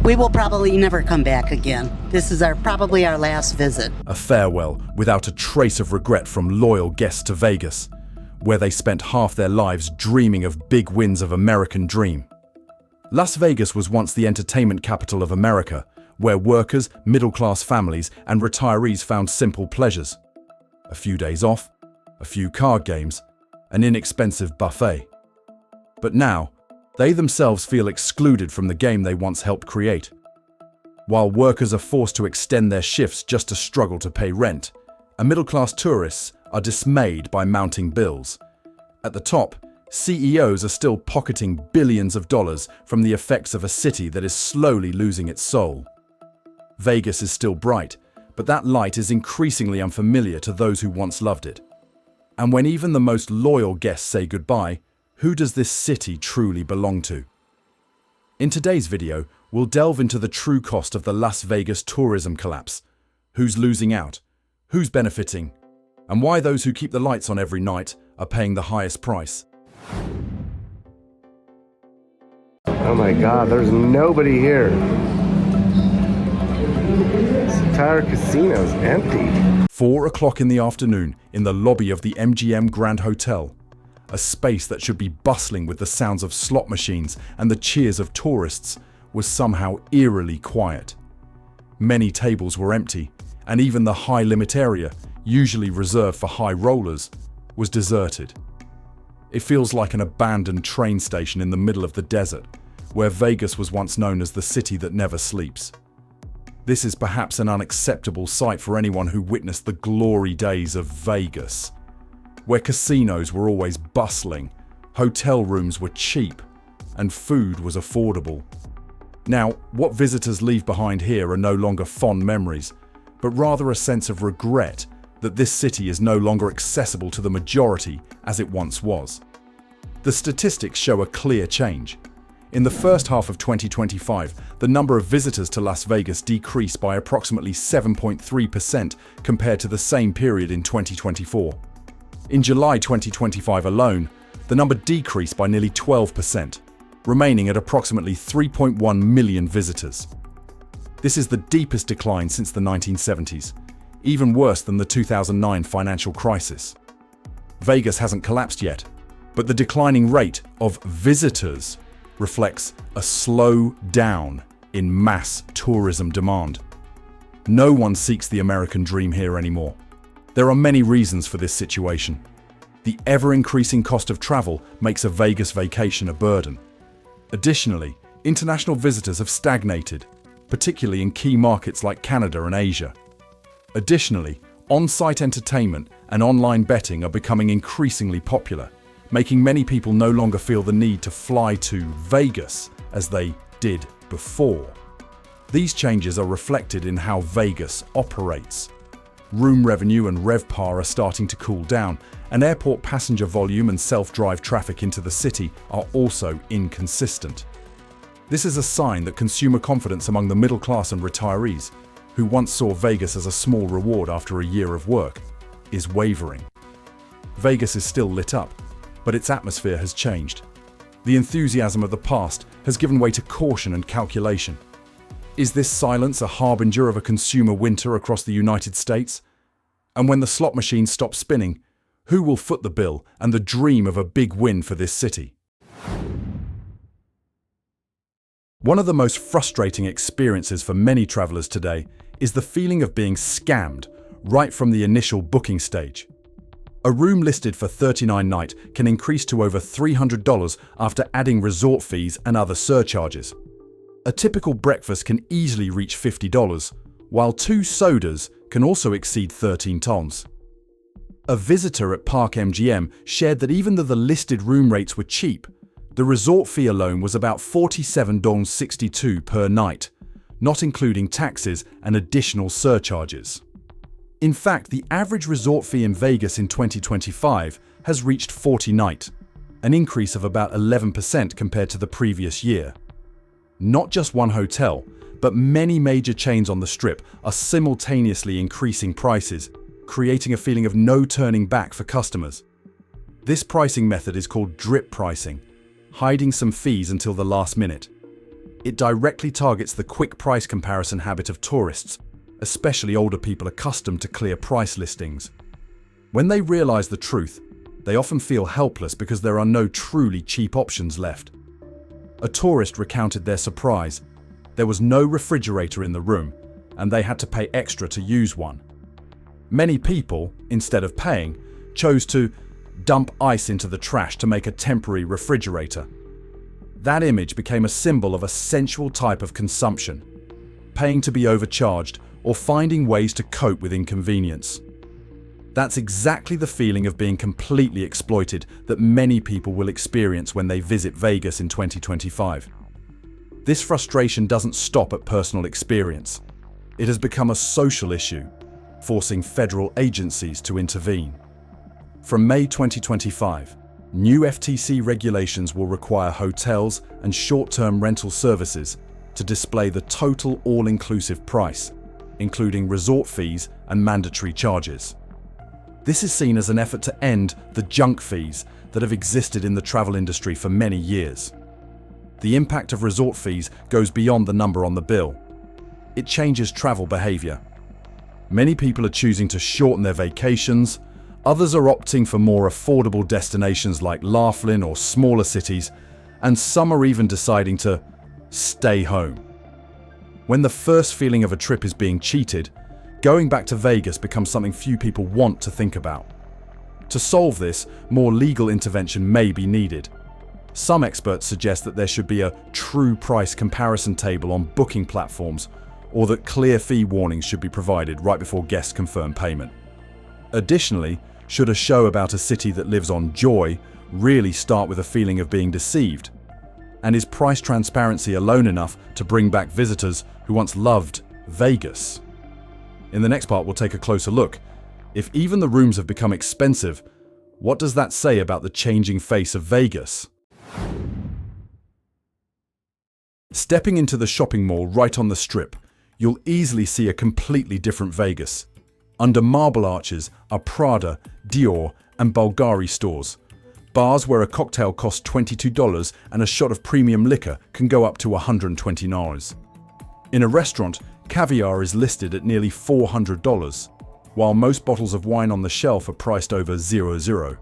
We will probably never come back again. This is probably our last visit. A farewell without a trace of regret from loyal guests to Vegas, where they spent half their lives dreaming of big wins of American dream. Las Vegas was once the entertainment capital of America, where workers, middle-class families, and retirees found simple pleasures. A few days off, a few card games, an inexpensive buffet. But now, they themselves feel excluded from the game they once helped create. While workers are forced to extend their shifts just to struggle to pay rent, and middle-class tourists are dismayed by mounting bills. At the top, CEOs are still pocketing billions of dollars from the effects of a city that is slowly losing its soul. Vegas is still bright, but that light is increasingly unfamiliar to those who once loved it. And when even the most loyal guests say goodbye, who does this city truly belong to? In today's video, we'll delve into the true cost of the Las Vegas tourism collapse. Who's losing out? Who's benefiting? And why those who keep the lights on every night are paying the highest price. Oh my God, there's nobody here. This entire casino's empty. 4 o'clock in the afternoon in the lobby of the MGM Grand Hotel. A space that should be bustling with the sounds of slot machines and the cheers of tourists was somehow eerily quiet. Many tables were empty, and even the high-limit area, usually reserved for high rollers, was deserted. It feels like an abandoned train station in the middle of the desert, where Vegas was once known as the city that never sleeps. This is perhaps an unacceptable sight for anyone who witnessed the glory days of Vegas, where casinos were always bustling, hotel rooms were cheap, and food was affordable. Now, what visitors leave behind here are no longer fond memories, but rather a sense of regret that this city is no longer accessible to the majority as it once was. The statistics show a clear change. In the first half of 2025, the number of visitors to Las Vegas decreased by approximately 7.3% compared to the same period in 2024. In July 2025 alone, the number decreased by nearly 12%, remaining at approximately 3.1 million visitors. This is the deepest decline since the 1970s, even worse than the 2009 financial crisis. Vegas hasn't collapsed yet, but the declining rate of visitors reflects a slow down in mass tourism demand. No one seeks the American dream here anymore. There are many reasons for this situation. The ever-increasing cost of travel makes a Vegas vacation a burden. Additionally, international visitors have stagnated, particularly in key markets like Canada and Asia. Additionally, on-site entertainment and online betting are becoming increasingly popular, making many people no longer feel the need to fly to Vegas as they did before. These changes are reflected in how Vegas operates. Room revenue and RevPAR are starting to cool down, and airport passenger volume and self-drive traffic into the city are also inconsistent. This is a sign that consumer confidence among the middle class and retirees, who once saw Vegas as a small reward after a year of work, is wavering. Vegas is still lit up, but its atmosphere has changed. The enthusiasm of the past has given way to caution and calculation. Is this silence a harbinger of a consumer winter across the United States? And when the slot machines stop spinning, who will foot the bill and the dream of a big win for this city? One of the most frustrating experiences for many travelers today is the feeling of being scammed right from the initial booking stage. A room listed for $39 night can increase to over $300 after adding resort fees and other surcharges. A typical breakfast can easily reach $50, while 2 sodas can also exceed 13 tons. A visitor at Park MGM shared that even though the listed room rates were cheap, the resort fee alone was about $47.62 per night, not including taxes and additional surcharges. In fact, the average resort fee in Vegas in 2025 has reached $40 night, an increase of about 11% compared to the previous year. Not just one hotel, but many major chains on the Strip are simultaneously increasing prices, creating a feeling of no turning back for customers. This pricing method is called drip pricing, hiding some fees until the last minute. It directly targets the quick price comparison habit of tourists, especially older people accustomed to clear price listings. When they realize the truth, they often feel helpless because there are no truly cheap options left. A tourist recounted their surprise. There was no refrigerator in the room, and they had to pay extra to use one. Many people, instead of paying, chose to dump ice into the trash to make a temporary refrigerator. That image became a symbol of a sensual type of consumption, paying to be overcharged or finding ways to cope with inconvenience. That's exactly the feeling of being completely exploited that many people will experience when they visit Vegas in 2025. This frustration doesn't stop at personal experience. It has become a social issue, forcing federal agencies to intervene. From May 2025, new FTC regulations will require hotels and short-term rental services to display the total all-inclusive price, including resort fees and mandatory charges. This is seen as an effort to end the junk fees that have existed in the travel industry for many years. The impact of resort fees goes beyond the number on the bill. It changes travel behavior. Many people are choosing to shorten their vacations, others are opting for more affordable destinations like Laughlin or smaller cities, and some are even deciding to stay home. When the first feeling of a trip is being cheated, going back to Vegas becomes something few people want to think about. To solve this, more legal intervention may be needed. Some experts suggest that there should be a true price comparison table on booking platforms, or that clear fee warnings should be provided right before guests confirm payment. Additionally, should a show about a city that lives on joy really start with a feeling of being deceived? And is price transparency alone enough to bring back visitors who once loved Vegas? In the next part, we'll take a closer look. If even the rooms have become expensive, what does that say about the changing face of Vegas? Stepping into the shopping mall right on the Strip, you'll easily see a completely different Vegas. Under marble arches are Prada, Dior, and Bulgari stores. Bars where a cocktail costs $22 and a shot of premium liquor can go up to $120. In a restaurant, caviar is listed at nearly $400, while most bottles of wine on the shelf are priced over $00.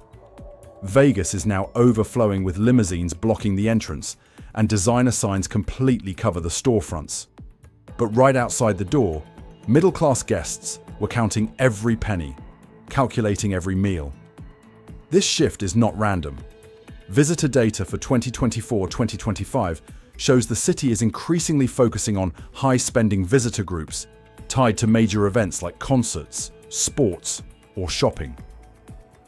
Vegas is now overflowing with limousines blocking the entrance, and designer signs completely cover the storefronts. But right outside the door, middle-class guests were counting every penny, calculating every meal. This shift is not random. Visitor data for 2024-2025 shows the city is increasingly focusing on high-spending visitor groups tied to major events like concerts, sports, or shopping.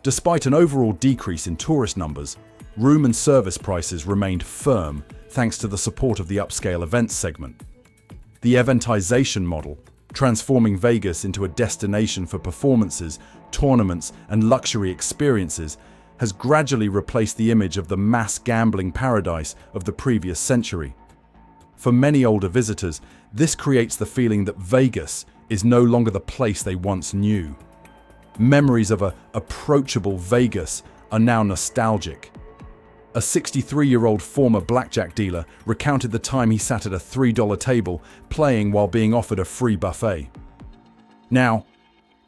Despite an overall decrease in tourist numbers, room and service prices remained firm thanks to the support of the upscale events segment. The eventization model, transforming Vegas into a destination for performances, tournaments, and luxury experiences, has gradually replaced the image of the mass gambling paradise of the previous century. For many older visitors, this creates the feeling that Vegas is no longer the place they once knew. Memories of an approachable Vegas are now nostalgic. A 63-year-old former blackjack dealer recounted the time he sat at a $3 table playing while being offered a free buffet. "Now,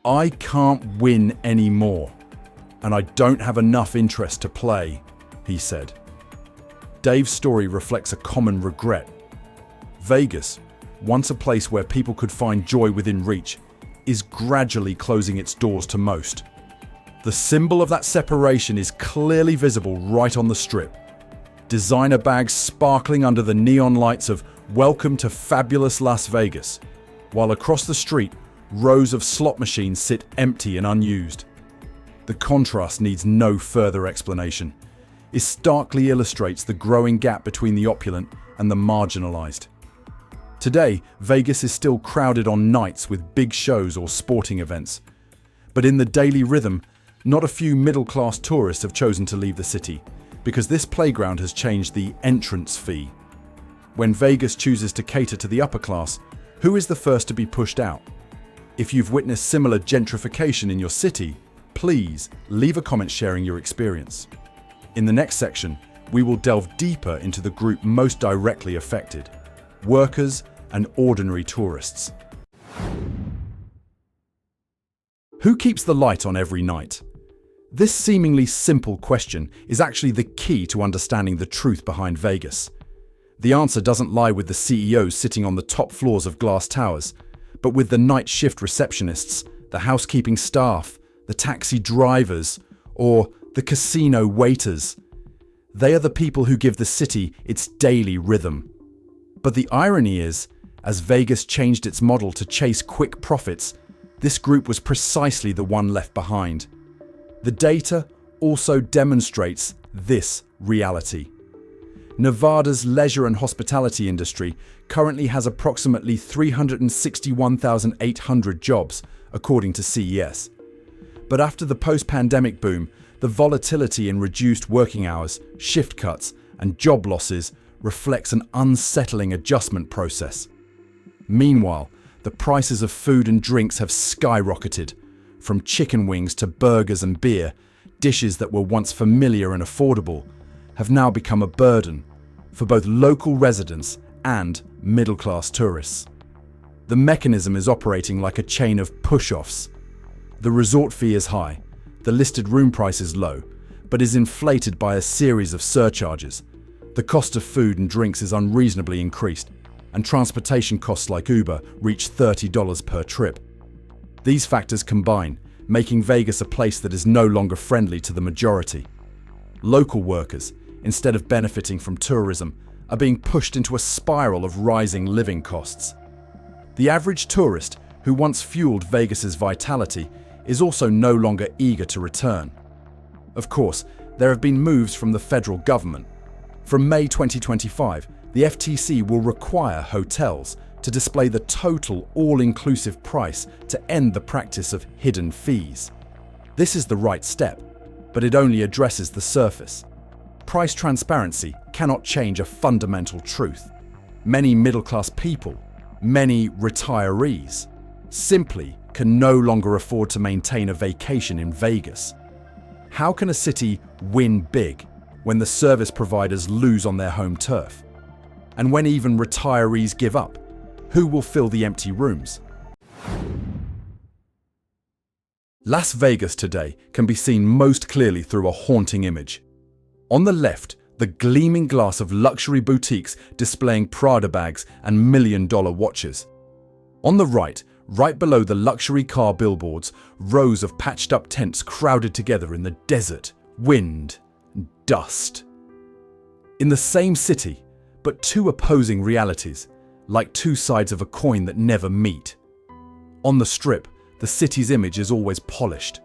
I can't win anymore, and I don't have enough interest to play," he said. Dave's story reflects a common regret. Vegas, once a place where people could find joy within reach, is gradually closing its doors to most. The symbol of that separation is clearly visible right on the Strip. Designer bags sparkling under the neon lights of "Welcome to Fabulous Las Vegas," while across the street, rows of slot machines sit empty and unused. The contrast needs no further explanation. It starkly illustrates the growing gap between the opulent and the marginalized. Today, Vegas is still crowded on nights with big shows or sporting events. But in the daily rhythm, not a few middle-class tourists have chosen to leave the city, because this playground has changed the entrance fee. When Vegas chooses to cater to the upper class, who is the first to be pushed out? If you've witnessed similar gentrification in your city, please leave a comment sharing your experience. In the next section, we will delve deeper into the group most directly affected: workers, and ordinary tourists. Who keeps the light on every night? This seemingly simple question is actually the key to understanding the truth behind Vegas. The answer doesn't lie with the CEOs sitting on the top floors of glass towers, but with the night shift receptionists, the housekeeping staff, the taxi drivers, or the casino waiters. They are the people who give the city its daily rhythm. But the irony is, as Vegas changed its model to chase quick profits, this group was precisely the one left behind. The data also demonstrates this reality. Nevada's leisure and hospitality industry currently has approximately 361,800 jobs, according to CES. But after the post-pandemic boom, the volatility in reduced working hours, shift cuts, and job losses reflects an unsettling adjustment process. Meanwhile, the prices of food and drinks have skyrocketed. From chicken wings to burgers and beer, dishes that were once familiar and affordable have now become a burden for both local residents and middle-class tourists. The mechanism is operating like a chain of push-offs. The resort fee is high, the listed room price is low, but is inflated by a series of surcharges. The cost of food and drinks is unreasonably increased, and transportation costs like Uber reach $30 per trip. These factors combine, making Vegas a place that is no longer friendly to the majority. Local workers, instead of benefiting from tourism, are being pushed into a spiral of rising living costs. The average tourist, who once fueled Vegas's vitality, is also no longer eager to return. Of course, there have been moves from the federal government. From May 2025, the FTC will require hotels to display the total all-inclusive price to end the practice of hidden fees. This is the right step, but it only addresses the surface. Price transparency cannot change a fundamental truth. Many middle-class people, many retirees, simply can no longer afford to maintain a vacation in Vegas. How can a city win big when the service providers lose on their home turf? And when even retirees give up, who will fill the empty rooms? Las Vegas today can be seen most clearly through a haunting image. On the left, the gleaming glass of luxury boutiques displaying Prada bags and million-dollar watches. On the right below the luxury car billboards, rows of patched-up tents crowded together in the desert, wind, and dust. In the same city, but two opposing realities, like two sides of a coin that never meet. On the Strip, the city's image is always polished.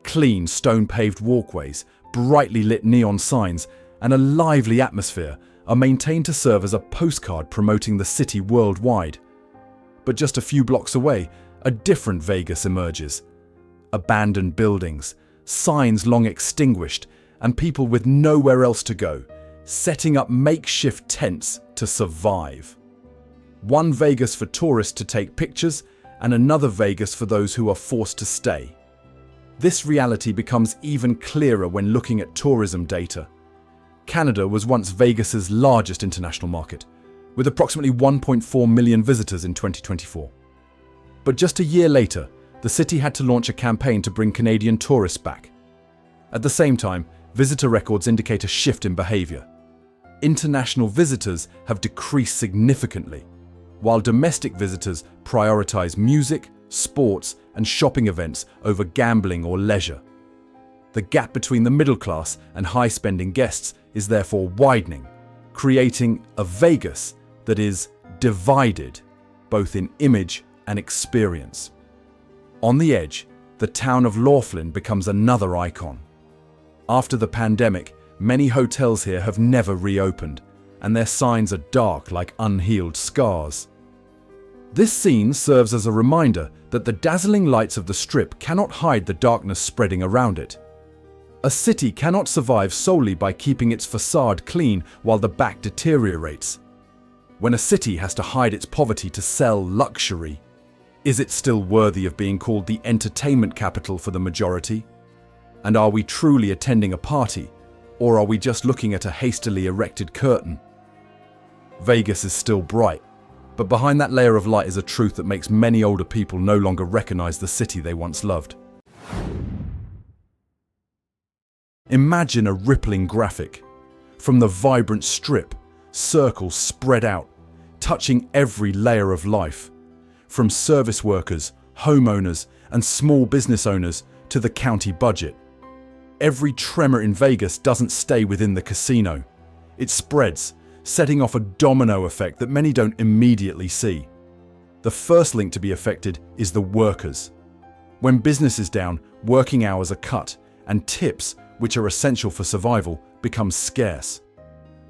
Clean, stone-paved walkways, brightly lit neon signs, and a lively atmosphere are maintained to serve as a postcard promoting the city worldwide. But just a few blocks away, a different Vegas emerges. Abandoned buildings, signs long extinguished, and people with nowhere else to go, setting up makeshift tents to survive. One Vegas for tourists to take pictures, and another Vegas for those who are forced to stay. This reality becomes even clearer when looking at tourism data. Canada was once Vegas's largest international market, with approximately 1.4 million visitors in 2024. But just a year later, the city had to launch a campaign to bring Canadian tourists back. At the same time, visitor records indicate a shift in behavior. International visitors have decreased significantly, while domestic visitors prioritize music, sports, and shopping events over gambling or leisure. The gap between the middle class and high-spending guests is therefore widening, creating a Vegas that is divided, both in image and experience. On the edge, the town of Laughlin becomes another icon. After the pandemic, many hotels here have never reopened, and their signs are dark like unhealed scars. This scene serves as a reminder that the dazzling lights of the Strip cannot hide the darkness spreading around it. A city cannot survive solely by keeping its facade clean while the back deteriorates. When a city has to hide its poverty to sell luxury, is it still worthy of being called the entertainment capital for the majority? And are we truly attending a party, or are we just looking at a hastily erected curtain? Vegas is still bright, but behind that layer of light is a truth that makes many older people no longer recognize the city they once loved. Imagine a rippling graphic. From the vibrant strip, circles spread out, touching every layer of life. From service workers, homeowners, and small business owners to the county budget. Every tremor in Vegas doesn't stay within the casino. It spreads, setting off a domino effect that many don't immediately see. The first link to be affected is the workers. When business is down, working hours are cut, and tips, which are essential for survival, become scarce.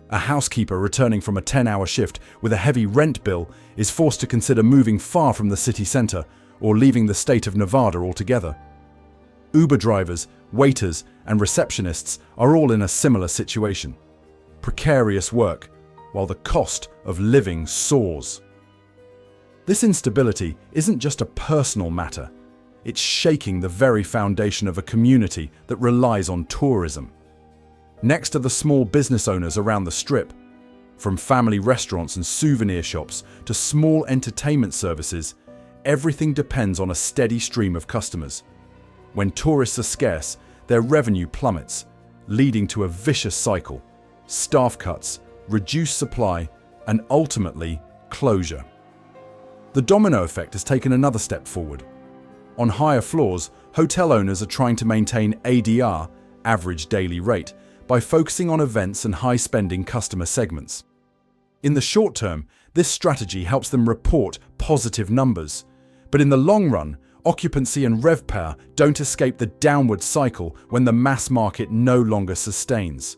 A housekeeper returning from a 10-hour shift with a heavy rent bill is forced to consider moving far from the city center or leaving the state of Nevada altogether. Uber drivers, waiters, and receptionists are all in a similar situation. Precarious work, while the cost of living soars. This instability isn't just a personal matter. It's shaking the very foundation of a community that relies on tourism. Next to the small business owners around the Strip, from family restaurants and souvenir shops to small entertainment services, everything depends on a steady stream of customers. When tourists are scarce, their revenue plummets, leading to a vicious cycle: staff cuts, reduced supply, and ultimately, closure. The domino effect has taken another step forward. On higher floors, hotel owners are trying to maintain ADR, average daily rate, by focusing on events and high-spending customer segments. In the short term, this strategy helps them report positive numbers, but in the long run, occupancy and RevPAR don't escape the downward cycle when the mass market no longer sustains.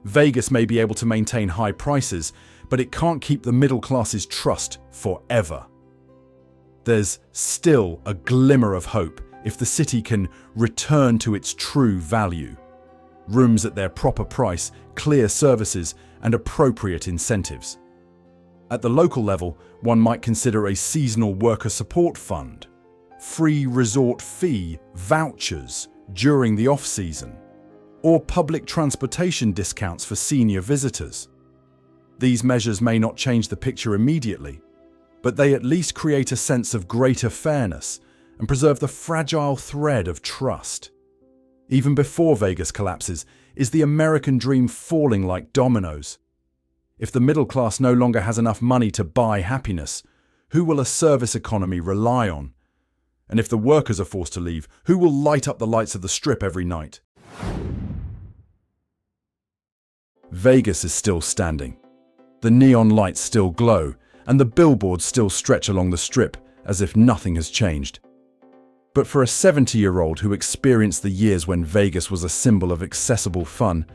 Vegas may be able to maintain high prices, but it can't keep the middle class's trust forever. There's still a glimmer of hope if the city can return to its true value. Rooms at their proper price, clear services, and appropriate incentives. At the local level, one might consider a seasonal worker support fund, free resort fee vouchers during the off-season, or public transportation discounts for senior visitors. These measures may not change the picture immediately, but they at least create a sense of greater fairness and preserve the fragile thread of trust. Even before Vegas collapses, is the American dream falling like dominoes? If the middle class no longer has enough money to buy happiness, who will a service economy rely on? And if the workers are forced to leave, who will light up the lights of the Strip every night? Vegas is still standing. The neon lights still glow, and the billboards still stretch along the Strip as if nothing has changed. But for a 70-year-old who experienced the years when Vegas was a symbol of accessible fun,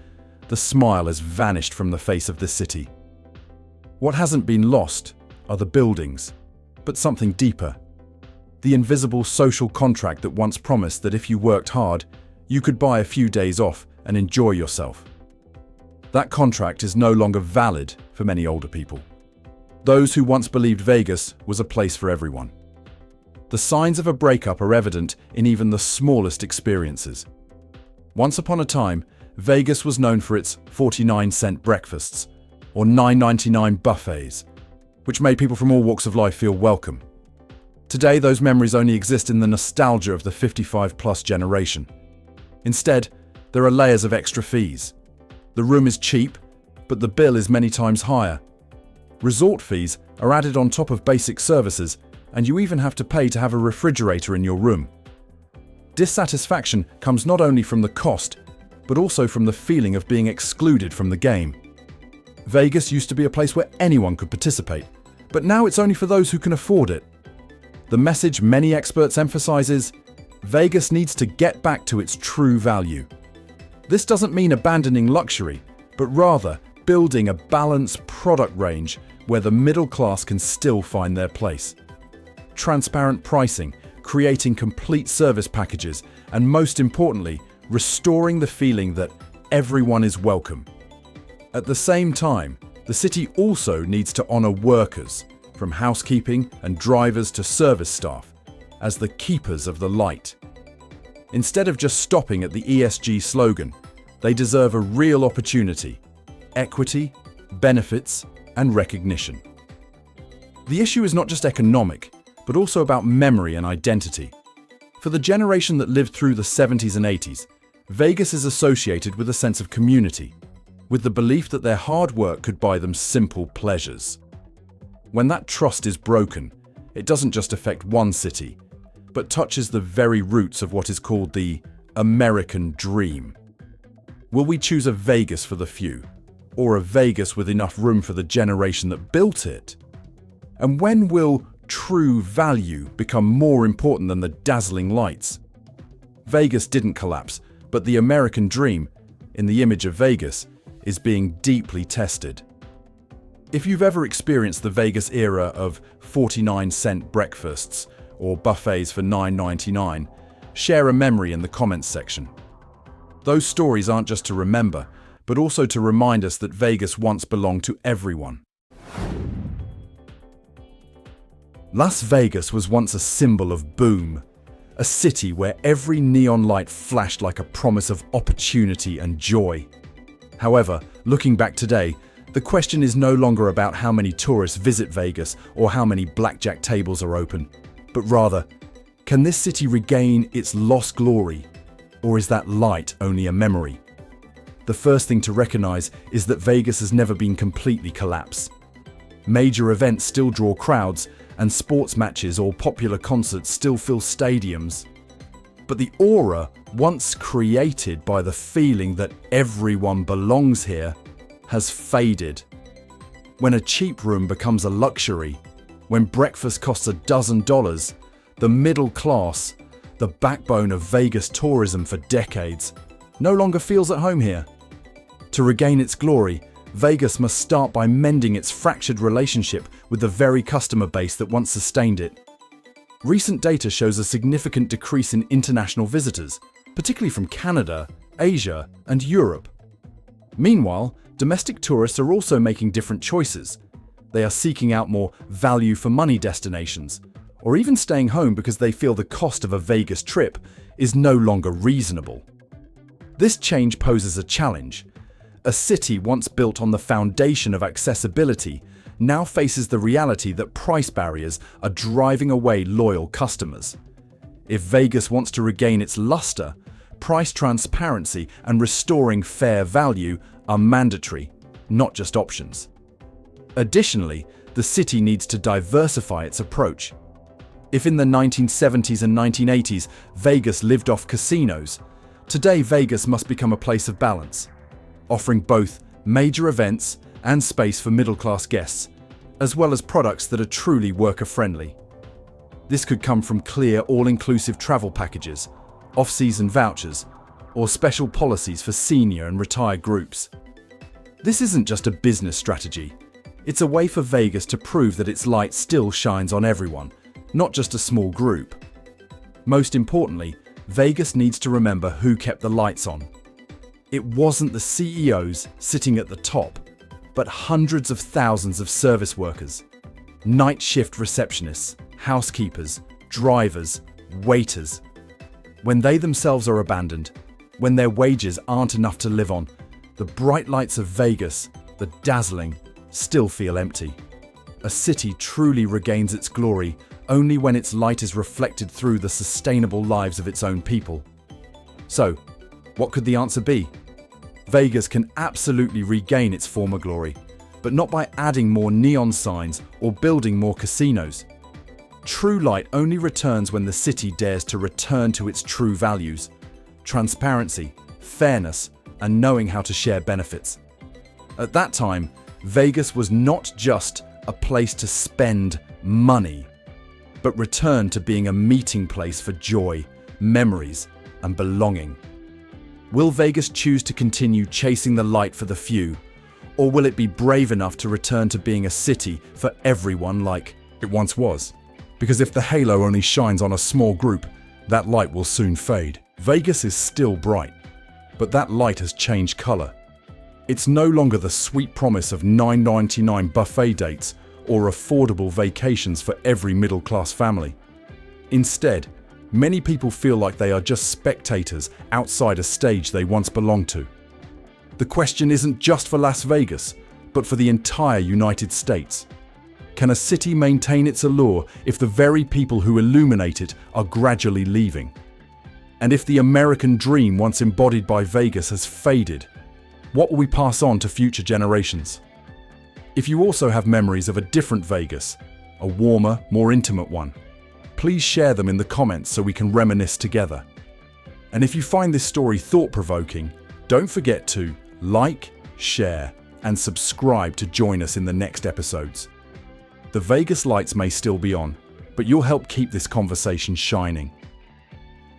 the smile has vanished from the face of the city. What hasn't been lost are the buildings, but something deeper. The invisible social contract that once promised that if you worked hard, you could buy a few days off and enjoy yourself. That contract is no longer valid for many older people. Those who once believed Vegas was a place for everyone. The signs of a breakup are evident in even the smallest experiences. Once upon a time, Vegas was known for its 49-cent breakfasts or $9.99 buffets, which made people from all walks of life feel welcome. Today, those memories only exist in the nostalgia of the 55-plus generation. Instead, there are layers of extra fees. The room is cheap, but the bill is many times higher. Resort fees are added on top of basic services, and you even have to pay to have a refrigerator in your room. Dissatisfaction comes not only from the cost, but also from the feeling of being excluded from the game. Vegas used to be a place where anyone could participate, but now it's only for those who can afford it. The message many experts emphasize is, Vegas needs to get back to its true value. This doesn't mean abandoning luxury, but rather building a balanced product range where the middle class can still find their place. Transparent pricing, creating complete service packages, and most importantly, restoring the feeling that everyone is welcome. At the same time, the city also needs to honor workers, from housekeeping and drivers to service staff, as the keepers of the light. Instead of just stopping at the ESG slogan, they deserve a real opportunity: equity, benefits, and recognition. The issue is not just economic, but also about memory and identity. For the generation that lived through the 70s and 80s, Vegas is associated with a sense of community, with the belief that their hard work could buy them simple pleasures. When that trust is broken, it doesn't just affect one city, but touches the very roots of what is called the American dream. Will we choose a Vegas for the few, or a Vegas with enough room for the generation that built it? And when will true value become more important than the dazzling lights? Vegas didn't collapse, but the American dream, in the image of Vegas, is being deeply tested. If you've ever experienced the Vegas era of 49-cent breakfasts or buffets for $9.99, share a memory in the comments section. Those stories aren't just to remember, but also to remind us that Vegas once belonged to everyone. Las Vegas was once a symbol of boom, a city where every neon light flashed like a promise of opportunity and joy. However, looking back today, the question is no longer about how many tourists visit Vegas or how many blackjack tables are open, but rather, can this city regain its lost glory, or is that light only a memory? The first thing to recognize is that Vegas has never been completely collapsed. Major events still draw crowds, and sports matches or popular concerts still fill stadiums. But the aura once created by the feeling that everyone belongs here has faded. When a cheap room becomes a luxury, when breakfast costs $12, the middle class, the backbone of Vegas tourism for decades, no longer feels at home here. To regain its glory, Vegas must start by mending its fractured relationship with the very customer base that once sustained it. Recent data shows a significant decrease in international visitors, particularly from Canada, Asia, and Europe. Meanwhile, domestic tourists are also making different choices. They are seeking out more value-for-money destinations, or even staying home because they feel the cost of a Vegas trip is no longer reasonable. This change poses a challenge. A city once built on the foundation of accessibility now faces the reality that price barriers are driving away loyal customers. If Vegas wants to regain its luster, price transparency and restoring fair value are mandatory, not just options. Additionally, the city needs to diversify its approach. If in the 1970s and 1980s Vegas lived off casinos, today Vegas must become a place of balance, offering both major events and space for middle-class guests, as well as products that are truly worker-friendly. This could come from clear, all-inclusive travel packages, off-season vouchers, or special policies for senior and retired groups. This isn't just a business strategy. It's a way for Vegas to prove that its light still shines on everyone, not just a small group. Most importantly, Vegas needs to remember who kept the lights on. It wasn't the CEOs sitting at the top, but hundreds of thousands of service workers, night shift receptionists, housekeepers, drivers, waiters. When they themselves are abandoned, when their wages aren't enough to live on, the bright lights of Vegas, the dazzling, still feel empty. A city truly regains its glory only when its light is reflected through the sustainable lives of its own people. So, what could the answer be? Vegas can absolutely regain its former glory, but not by adding more neon signs or building more casinos. True light only returns when the city dares to return to its true values: transparency, fairness, and knowing how to share benefits. At that time, Vegas was not just a place to spend money, but returned to being a meeting place for joy, memories, and belonging. Will Vegas choose to continue chasing the light for the few, or will it be brave enough to return to being a city for everyone like it once was? Because if the halo only shines on a small group, that light will soon fade. Vegas is still bright, but that light has changed color. It's no longer the sweet promise of $9.99 buffet dates or affordable vacations for every middle-class family. Instead, many people feel like they are just spectators outside a stage they once belonged to. The question isn't just for Las Vegas, but for the entire United States. Can a city maintain its allure if the very people who illuminate it are gradually leaving? And if the American dream once embodied by Vegas has faded, what will we pass on to future generations? If you also have memories of a different Vegas, a warmer, more intimate one, please share them in the comments so we can reminisce together. And if you find this story thought-provoking, don't forget to like, share, and subscribe to join us in the next episodes. The Vegas lights may still be on, but you'll help keep this conversation shining.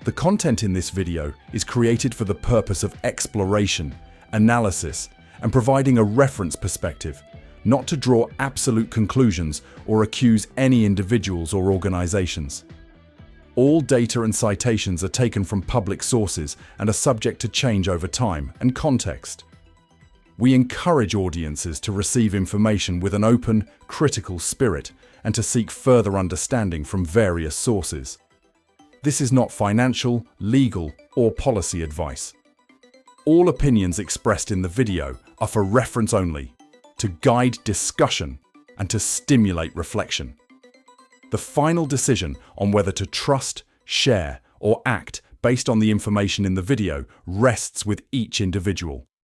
The content in this video is created for the purpose of exploration, analysis, and providing a reference perspective, not to draw absolute conclusions or accuse any individuals or organizations. All data and citations are taken from public sources and are subject to change over time and context. We encourage audiences to receive information with an open, critical spirit and to seek further understanding from various sources. This is not financial, legal, or policy advice. All opinions expressed in the video are for reference only, to guide discussion and to stimulate reflection. The final decision on whether to trust, share, or act based on the information in the video rests with each individual.